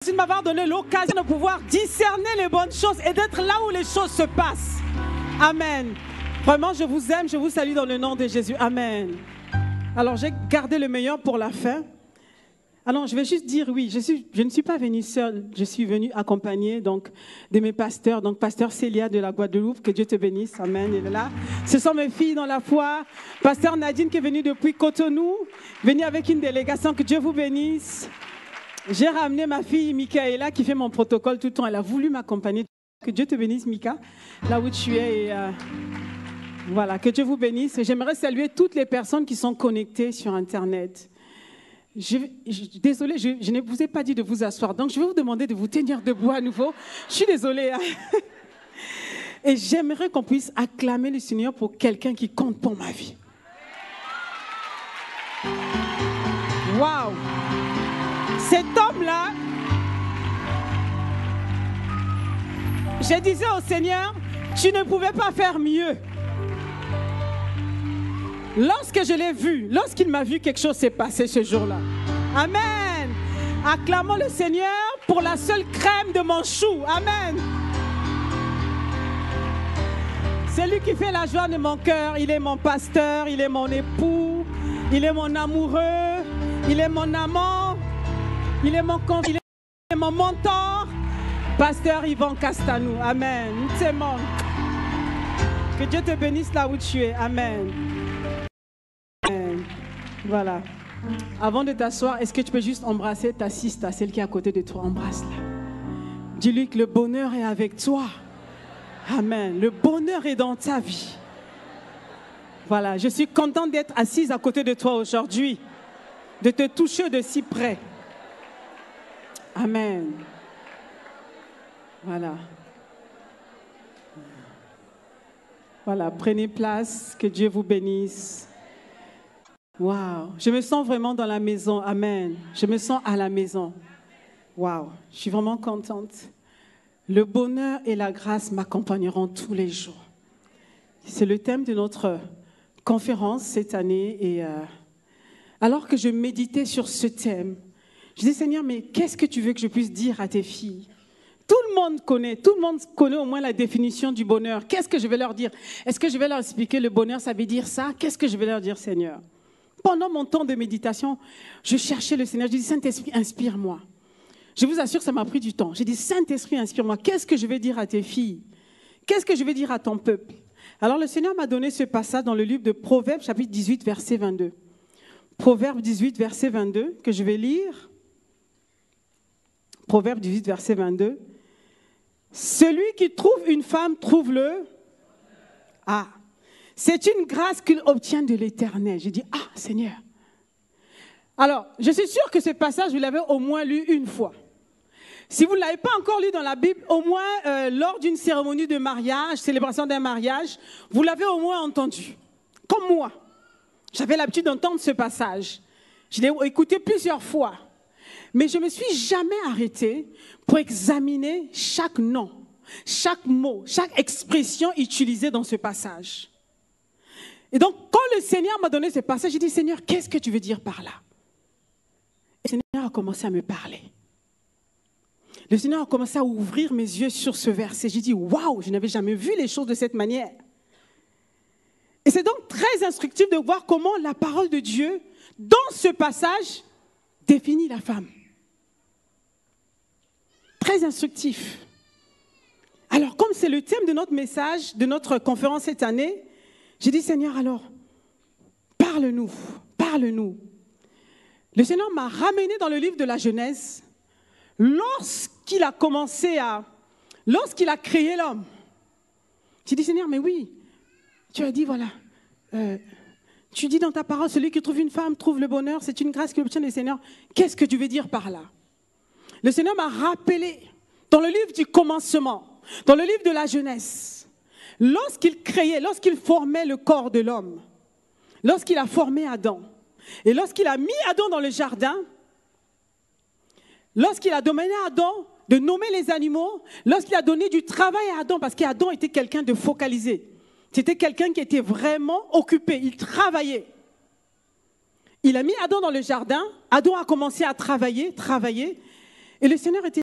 Merci de m'avoir donné l'occasion de pouvoir discerner les bonnes choses et d'être là où les choses se passent. Amen. Vraiment, je vous aime, je vous salue dans le nom de Jésus. Amen. Alors, j'ai gardé le meilleur pour la fin. Alors, je vais juste dire oui, je ne suis pas venue seule, je suis venue accompagnée donc, de mes pasteurs, donc pasteur Célia de la Guadeloupe, que Dieu te bénisse, amen, elle est là. Ce sont mes filles dans la foi, pasteur Nadine qui est venue depuis Cotonou, venue avec une délégation, que Dieu vous bénisse. J'ai ramené ma fille Michaela qui fait mon protocole tout le temps, elle a voulu m'accompagner. Que Dieu te bénisse Mika, là où tu es et voilà, que Dieu vous bénisse. Et j'aimerais saluer toutes les personnes qui sont connectées sur Internet. Désolée, je ne vous ai pas dit de vous asseoir, donc je vais vous demander de vous tenir debout à nouveau. Je suis désolée. Hein? Et j'aimerais qu'on puisse acclamer le Seigneur pour quelqu'un qui compte pour ma vie. Waouh! Cet homme-là, je disais au Seigneur, tu ne pouvais pas faire mieux. Lorsque je l'ai vu, lorsqu'il m'a vu, quelque chose s'est passé ce jour-là. Amen. Acclamons le Seigneur pour la seule crème de mon chou. Amen. C'est lui qui fait la joie de mon cœur. Il est mon pasteur, il est mon époux, il est mon amoureux, il est mon amant, il est mon il est mon mentor. Pasteur Yvan Castanou. Amen. Nous t'aimons. Que Dieu te bénisse là où tu es. Amen. Voilà. Avant de t'asseoir, est-ce que tu peux juste embrasser ta sister, celle qui est à côté de toi? Embrasse-la. Dis-lui que le bonheur est avec toi. Amen. Le bonheur est dans ta vie. Voilà. Je suis contente d'être assise à côté de toi aujourd'hui, de te toucher de si près. Amen. Voilà. Voilà. Prenez place. Que Dieu vous bénisse. Waouh, je me sens vraiment dans la maison, amen. Je me sens à la maison. Waouh, je suis vraiment contente. Le bonheur et la grâce m'accompagneront tous les jours. C'est le thème de notre conférence cette année. Et alors que je méditais sur ce thème, je dis Seigneur, mais qu'est-ce que tu veux que je puisse dire à tes filles? Tout le monde connaît au moins la définition du bonheur. Qu'est-ce que je vais leur dire? Est-ce que je vais leur expliquer le bonheur, ça veut dire ça? Qu'est-ce que je vais leur dire, Seigneur? Pendant mon temps de méditation, je cherchais le Seigneur. Je dis, Saint-Esprit, inspire-moi. Je vous assure que ça m'a pris du temps. J'ai dit, Saint-Esprit, inspire-moi. Qu'est-ce que je vais dire à tes filles? Qu'est-ce que je vais dire à ton peuple? Alors le Seigneur m'a donné ce passage dans le livre de Proverbes, chapitre 18, verset 22. Proverbes 18, verset 22, que je vais lire. Proverbes 18, verset 22. Celui qui trouve une femme trouve le... Ah! C'est une grâce qu'il obtient de l'Éternel. J'ai dit, ah, Seigneur. Alors, je suis sûre que ce passage, vous l'avez au moins lu une fois. Si vous ne l'avez pas encore lu dans la Bible, au moins lors d'une cérémonie de mariage, célébration d'un mariage, vous l'avez au moins entendu. Comme moi. J'avais l'habitude d'entendre ce passage. Je l'ai écouté plusieurs fois. Mais je ne me suis jamais arrêtée pour examiner chaque nom, chaque mot, chaque expression utilisée dans ce passage. Et donc, quand le Seigneur m'a donné ce passage, j'ai dit, Seigneur, qu'est-ce que tu veux dire par là? Et le Seigneur a commencé à me parler. Le Seigneur a commencé à ouvrir mes yeux sur ce verset. J'ai dit, waouh, je n'avais jamais vu les choses de cette manière. Et c'est donc très instructif de voir comment la parole de Dieu, dans ce passage, définit la femme. Très instructif. Alors, comme c'est le thème de notre message, de notre conférence cette année, j'ai dit, Seigneur, alors, parle-nous, parle-nous. Le Seigneur m'a ramené dans le livre de la Genèse, lorsqu'il a créé l'homme. J'ai dit, Seigneur, mais oui, tu as dit, voilà, tu dis dans ta parole, celui qui trouve une femme trouve le bonheur, c'est une grâce qu'il obtient du Seigneur. Qu'est-ce que tu veux dire par là? Le Seigneur m'a rappelé, dans le livre du commencement, dans le livre de la Genèse, lorsqu'il créait, lorsqu'il formait le corps de l'homme, lorsqu'il a formé Adam, et lorsqu'il a mis Adam dans le jardin, lorsqu'il a demandé à Adam de nommer les animaux, lorsqu'il a donné du travail à Adam, parce qu'Adam était quelqu'un de focalisé, c'était quelqu'un qui était vraiment occupé, il travaillait. Il a mis Adam dans le jardin, Adam a commencé à travailler, Et le Seigneur était